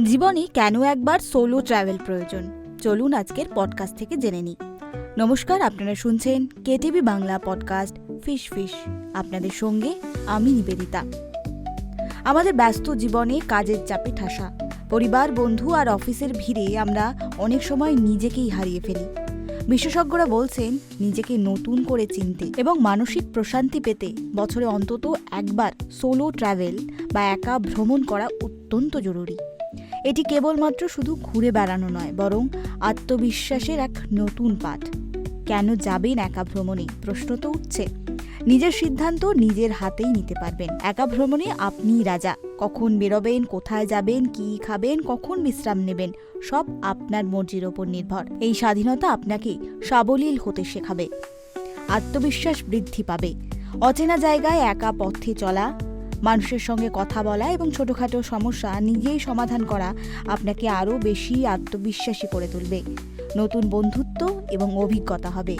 জীবনে কেন একবার সোলো ট্রাভেল প্রয়োজন, চলুন আজকের পডকাস্ট থেকে জেনে নিই। নমস্কার, আপনারা শুনছেন কেটিভি বাংলা পডকাস্ট ফিশ। আপনাদের সঙ্গে আমি নিবেদিতা। আমাদের ব্যস্ত জীবনে কাজের চাপে ঠাসা, পরিবার, বন্ধু আর অফিসের ভিড়ে আমরা অনেক সময় নিজেকেই হারিয়ে ফেলি। বিশেষজ্ঞরা বলছেন নিজেকে নতুন করে চিনতে এবং মানসিক প্রশান্তি পেতে বছরে অন্তত একবার সোলো ট্রাভেল বা একা ভ্রমণ করা অত্যন্ত জরুরি। এটি কেবলমাত্র শুধু ঘুরে বেড়ানো নয়, বরং আত্মবিশ্বাসের এক নতুন পাঠ। কেন যাবেন একা ভ্রমণে, প্রশ্ন তো উঠছে। নিজের সিদ্ধান্ত নিজের হাতেই নিতে পারবেন। একা ভ্রমণে আপনিই রাজা। কখন বেরোবেন, কোথায় যাবেন, কি খাবেন, কখন বিশ্রাম নেবেন, সব আপনার মর্জির ওপর নির্ভর। এই স্বাধীনতা আপনাকে সাবলীল হতে শেখাবে, আত্মবিশ্বাস বৃদ্ধি পাবে। অচেনা জায়গায় একা পথে চলা, মানুষের সঙ্গে কথা বলা এবং ছোটখাটো সমস্যা নিজেই সমাধান করা আপনাকে আরও বেশি আত্মবিশ্বাসী করে তুলবে। নতুন বন্ধুত্ব এবং অভিজ্ঞতা হবে।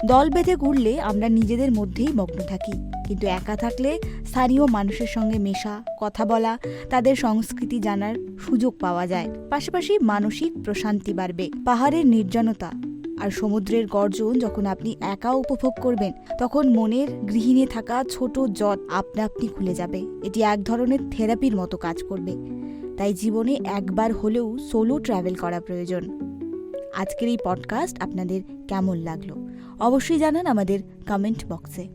দল বেঁধে ঘুরলে আমরা নিজেদের মধ্যেই মগ্ন থাকি, কিন্তু একা থাকলে স্থানীয় মানুষের সঙ্গে মেশা, কথা বলা, তাদের সংস্কৃতি জানার সুযোগ পাওয়া যায়। পাশাপাশি মানসিক প্রশান্তি বাড়বে। পাহাড়ের নির্জনতা আর সমুদ্রের গর্জন যখন আপনি একা উপভোগ করবেন, তখন মনের গৃহিণী থাকা ছোট জট আপনা আপনি খুলে যাবে। এটি এক ধরনের থেরাপির মতো কাজ করবে। তাই জীবনে একবার হলেও সোলো ট্রাভেল করা প্রয়োজন। আজকের এই পডকাস্ট আপনাদের কেমন লাগলো অবশ্যই জানান আমাদের কমেন্ট বক্সে।